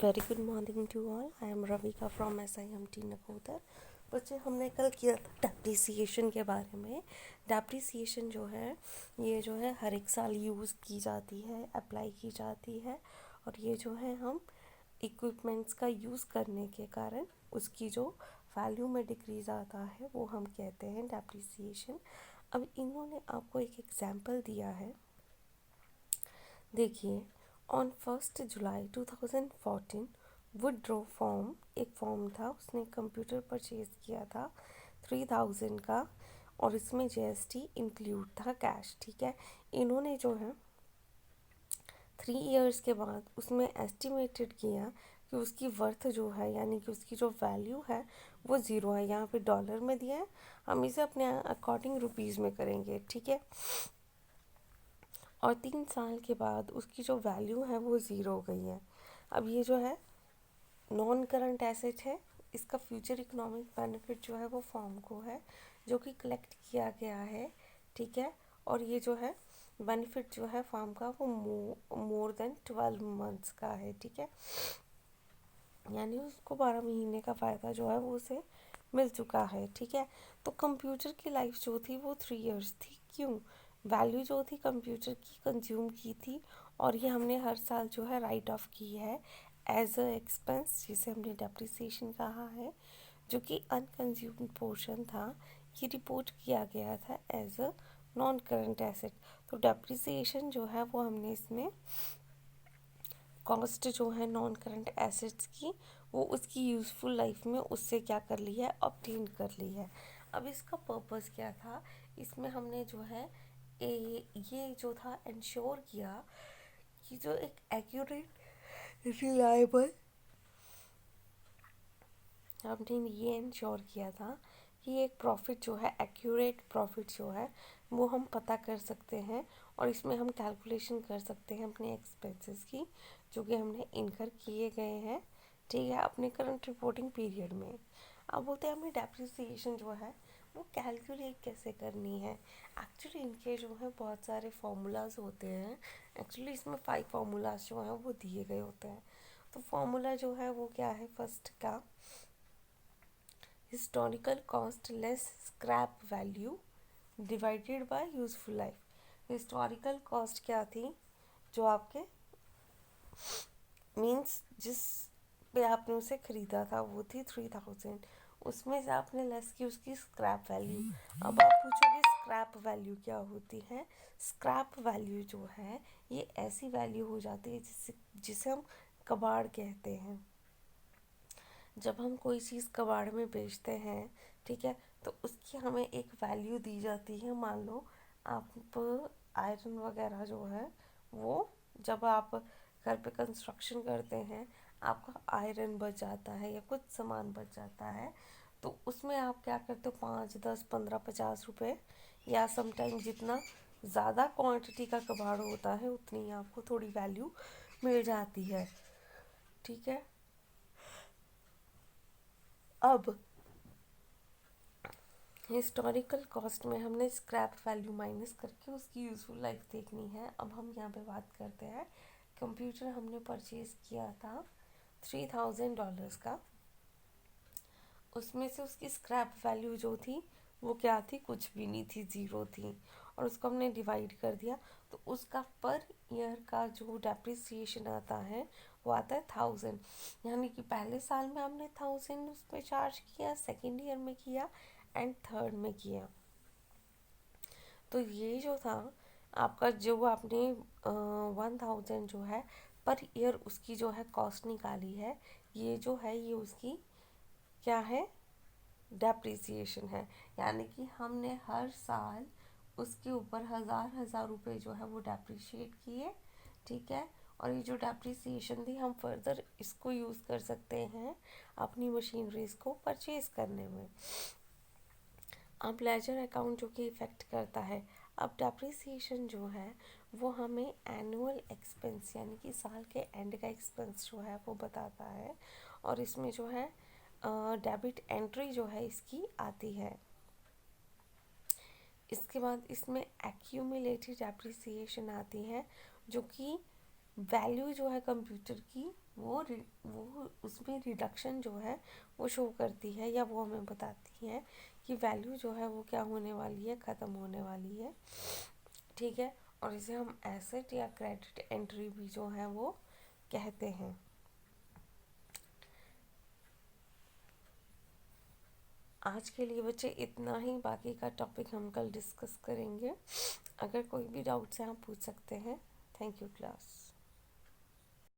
Very good morning to all. I am Ravika from SIMT Nakodar. बच्चे, हमने कल किया था डेप्रिसिएशन के बारे में। डेप्रिसिएशन जो है ये जो है हर एक साल यूज़ की जाती है, अप्लाई की जाती है, और ये जो है हम इक्विपमेंट्स का यूज़ करने के कारण उसकी जो वैल्यू में डिक्रीज आता है वो हम कहते हैं डेप्रिसिएशन। अब इन्होंने आपको एक एग्जाम्पल दिया है, देखिए। ऑन 1 जुलाई 2014 वुड्रो फॉर्म, एक फॉर्म था, उसने कंप्यूटर परचेज किया था 3000 का, और इसमें GST इंक्लूड था, कैश, ठीक है। इन्होंने जो है 3 इयर्स के बाद उसमें एस्टिमेटेड किया कि उसकी वर्थ जो है, यानी कि उसकी जो वैल्यू है वो ज़ीरो है। यहाँ पे डॉलर में दिया है, हम इसे अपने अकॉर्डिंग रुपीज़ में करेंगे, ठीक है। और 3 साल के बाद उसकी जो वैल्यू है वो ज़ीरो हो गई है। अब ये जो है नॉन करंट एसेट है, इसका फ्यूचर इकोनॉमिक बेनिफिट जो है वो फॉर्म को है, जो कि कलेक्ट किया गया है, ठीक है। और ये जो है बेनिफिट जो है फॉर्म का वो मोर देन 12 मंथ्स का है, ठीक है। यानी उसको 12 महीने का फ़ायदा जो है वो उसे मिल चुका है, ठीक है। तो कंप्यूटर की लाइफ जो थी वो 3 इयर्स थी। क्यों? वैल्यू जो थी कंप्यूटर की कंज्यूम की थी, और ये हमने हर साल जो है राइट ऑफ की है एज अ एक्सपेंस, जिसे हमने डेप्रिसिएशन कहा है, जो कि अनकंज्यूम्ड पोर्शन था, ये रिपोर्ट किया गया था as a non current asset. तो डेप्रिसिएशन जो है वो हमने इसमें कॉस्ट जो है नॉन करंट एसेट्स की, वो उसकी यूज़फुल लाइफ में उससे क्या कर ली है, ऑब्टेन कर ली है। अब इसका पर्पस क्या था? इसमें हमने जो है ये जो था इंश्योर किया कि जो एक एक्यूरेट, रिलायबल, हमने ये इंश्योर किया था कि एक प्रॉफिट जो है, एक्यूरेट प्रॉफिट जो है वो हम पता कर सकते हैं, और इसमें हम कैलकुलेशन कर सकते हैं अपने एक्सपेंसेस की, जो कि हमने इनकर किए गए हैं, ठीक है, अपने करंट रिपोर्टिंग पीरियड में। अब बोलते हैं हमें डेप्रिसिएशन जो है वो कैलकुलेट कैसे करनी है। एक्चुअली इनके जो है बहुत सारे फार्मूलाज होते हैं। एक्चुअली इसमें 5 फार्मूलाज जो हैं वो दिए गए होते हैं। तो फार्मूला जो है वो क्या है? फर्स्ट का historical cost less scrap value divided by useful life. Historical cost क्या थी? जो आपके मींस जिस पे आपने उसे खरीदा था वो थी 3000, उसमें से आपने लेस की उसकी स्क्रैप वैल्यू। अब आप पूछोगे स्क्रैप वैल्यू क्या होती है? स्क्रैप वैल्यू जो है ये ऐसी वैल्यू हो जाती है जिसे हम कबाड़ कहते हैं। जब हम कोई चीज़ कबाड़ में बेचते हैं, ठीक है, तो उसकी हमें एक वैल्यू दी जाती है। मान लो आप आयरन वगैरह जो है वो, जब आप घर पे कंस्ट्रक्शन करते हैं, आपका आयरन बच जाता है या कुछ सामान बच जाता है, तो उसमें आप क्या करते हो? 5, 10, 15, 50 रुपए, या समटाइम जितना ज़्यादा क्वांटिटी का कबाड़ होता है उतनी आपको थोड़ी वैल्यू मिल जाती है, ठीक है। अब हिस्टोरिकल कॉस्ट में हमने स्क्रैप वैल्यू माइनस करके उसकी यूज़फुल लाइफ देखनी है। अब हम यहाँ पे बात करते हैं, कंप्यूटर हमने परचेज़ किया था $3000 का, उसमें से उसकी स्क्रैप वैल्यू जो थी वो क्या थी? कुछ भी नहीं थी, ज़ीरो थी, और उसको हमने डिवाइड कर दिया, तो उसका पर ईयर का जो डेप्रिसिएशन आता है वो आता है 1000। यानी कि पहले साल में हमने 1000 उस पर चार्ज किया, सेकेंड ईयर में किया, एंड थर्ड में किया। तो ये जो था आपका, जो आपने 1000 जो है पर ईयर उसकी जो है कॉस्ट निकाली है, ये जो है ये उसकी क्या है? डेप्रिसिएशन है। यानी कि हमने हर साल उसके ऊपर हज़ार रुपए जो है वो डेप्रिशिएट किए, ठीक है। और ये जो डेप्रिसिएशन थी हम फर्दर इसको यूज़ कर सकते हैं अपनी मशीनरीज को परचेज करने में। अब लेजर अकाउंट जो कि इफ़ेक्ट करता है, अब डेप्रिसिएशन जो है वो हमें एनुअल एक्सपेंस, यानी कि साल के एंड का एक्सपेंस जो है वो बताता है, और इसमें जो है डेबिट एंट्री जो है इसकी आती है। इसके बाद इसमें एक्यूमुलेटेड डेप्रिसिएशन आती है, जो कि वैल्यू जो है कंप्यूटर की वो उसमें रिडक्शन जो है वो शो करती है, या वो हमें बताती है कि वैल्यू जो है वो क्या होने वाली है, ख़त्म होने वाली है। ठीक है, और इसे हम एसेट या क्रेडिट एंट्री भी जो है वो कहते हैं। आज के लिए बच्चे इतना ही, बाकी का टॉपिक हम कल डिस्कस करेंगे। अगर कोई भी डाउट्स हैं आप पूछ सकते हैं। Thank you class.